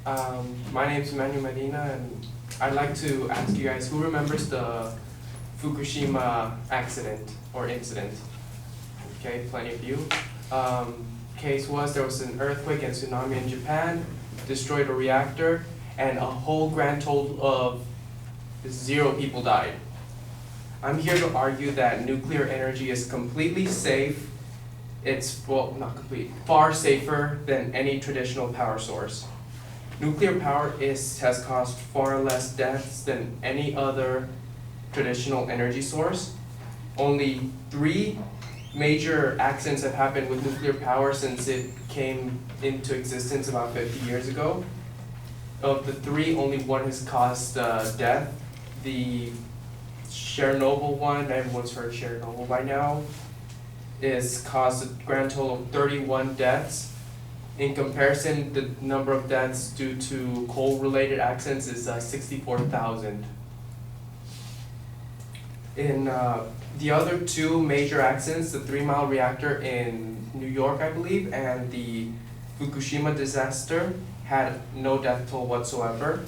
My name is Emmanuel and I'd like to ask you guys, who remembers the Fukushima accident or incident? Okay, plenty of you. Case was there was an earthquake and tsunami in Japan, destroyed a reactor, and a whole grand total of 0 people died. I'm here to argue that nuclear energy is completely safe. It's, well, not complete, far safer than any traditional power source. Nuclear power has caused far less deaths than any other traditional energy source. Only 3 major accidents have happened with nuclear power since it came into existence about 50 years ago. Of the 3, only 1 has caused death. The Chernobyl one, everyone's heard Chernobyl by now, is caused a grand total of 31 deaths. In comparison, the number of deaths due to coal-related accidents is 64,000. In the other 2 major accidents, the 3 Mile reactor in New York, I believe, and the Fukushima disaster, had no death toll whatsoever.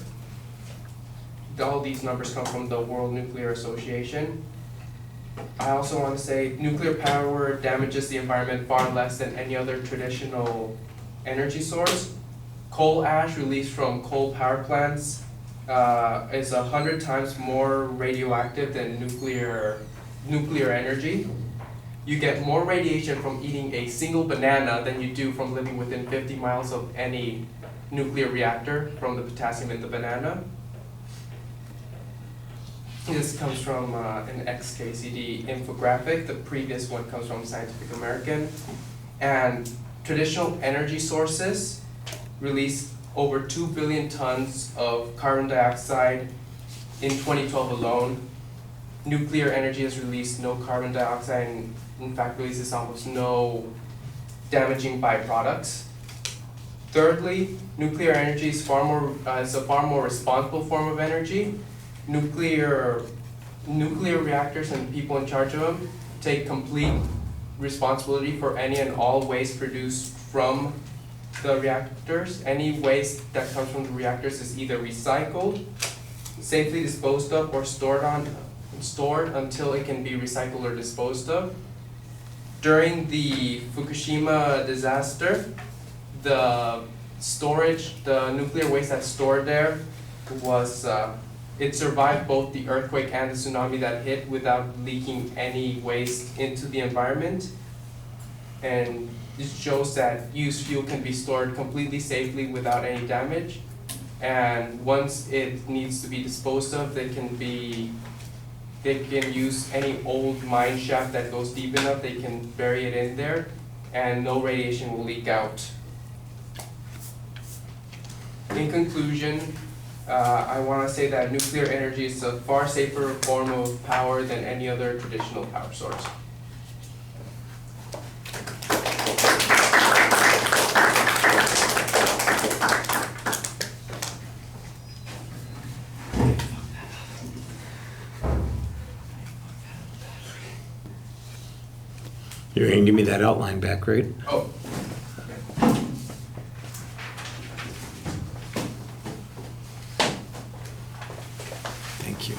All these numbers come from the World Nuclear Association. I also want to say nuclear power damages the environment far less than any other traditional energy source. Coal ash released from coal power plants is 100 times more radioactive than nuclear energy. You get more radiation from eating a single banana than you do from living within 50 miles of any nuclear reactor from the potassium in the banana. This comes from an XKCD infographic. The previous one comes from Scientific American. And traditional energy sources release over 2 billion tons of carbon dioxide in 2012 alone. Nuclear energy has released no carbon dioxide and in fact releases almost no damaging byproducts. Thirdly, nuclear energy is a far more responsible form of energy. Nuclear reactors and people in charge of them take complete responsibility for any and all waste produced from the reactors. Any waste that comes from the reactors is either recycled, safely disposed of, or stored until it can be recycled or disposed of. During the Fukushima disaster, the nuclear waste that's stored there was it survived both the earthquake and the tsunami that hit without leaking any waste into the environment. And this shows that used fuel can be stored completely safely without any damage. And once it needs to be disposed of, they can use any old mine shaft that goes deep enough, they can bury it in there, and no radiation will leak out. In conclusion, I want to say that nuclear energy is a far safer form of power than any other traditional power source. You're going to give me that outline back, right? Oh. Thank you.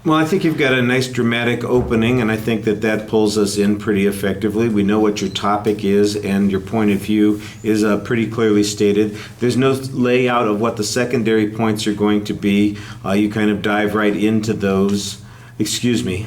Well, I think you've got a nice dramatic opening, and I think that pulls us in pretty effectively. We know what your topic is, and your point of view is pretty clearly stated. There's no layout of what the secondary points are going to be. You kind of dive right into those. Excuse me.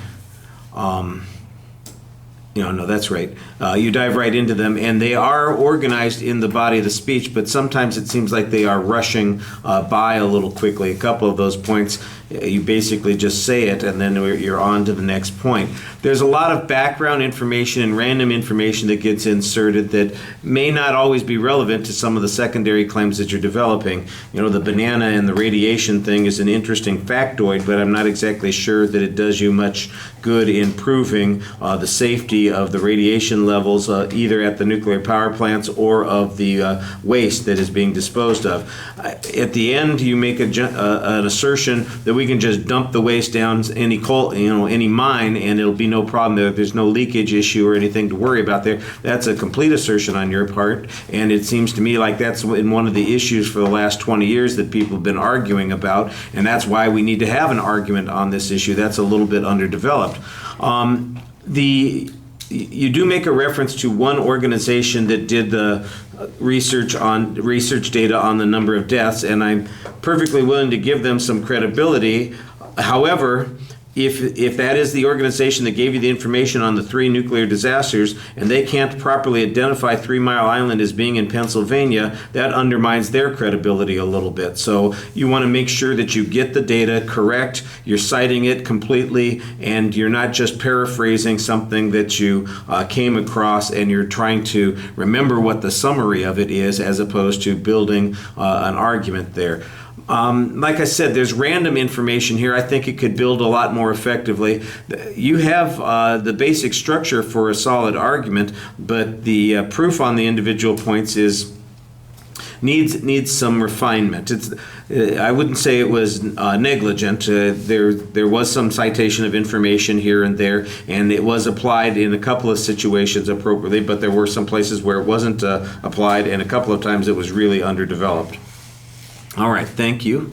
No, that's right. You dive right into them, and they are organized in the body of the speech, but sometimes it seems like they are rushing by a little quickly. A couple of those points, you basically just say it, and then you're on to the next point. There's a lot of background information and random information that gets inserted that may not always be relevant to some of the secondary claims that you're developing. The banana and the radiation thing is an interesting factoid, but I'm not exactly sure that it does you much good in proving the safety of the radiation levels either at the nuclear power plants or of the waste that is being disposed of. At the end, you make an assertion that we can just dump the waste down any coal, any mine, and it'll be no problem there. There's no leakage issue or anything to worry about there. That's a complete assertion on your part, and it seems to me like that's in one of the issues for the last 20 years that people have been arguing about, and that's why we need to have an argument on this issue. That's a little bit underdeveloped. You do make a reference to one organization that did the research data on the number of deaths, and I'm perfectly willing to give them some credibility. However, if that is the organization that gave you the information on the 3 nuclear disasters and they can't properly identify 3 Mile Island as being in Pennsylvania, that undermines their credibility a little bit. So you want to make sure that you get the data correct, you're citing it completely, and you're not just paraphrasing something that you came across and you're trying to remember what the summary of it is as opposed to building an argument there. Like I said, there's random information here. I think it could build a lot more effectively. You have the basic structure for a solid argument, but the proof on the individual points needs some refinement. I wouldn't say it was negligent. There was some citation of information here and there, and it was applied in a couple of situations appropriately, but there were some places where it wasn't applied, and a couple of times it was really underdeveloped. All right, thank you.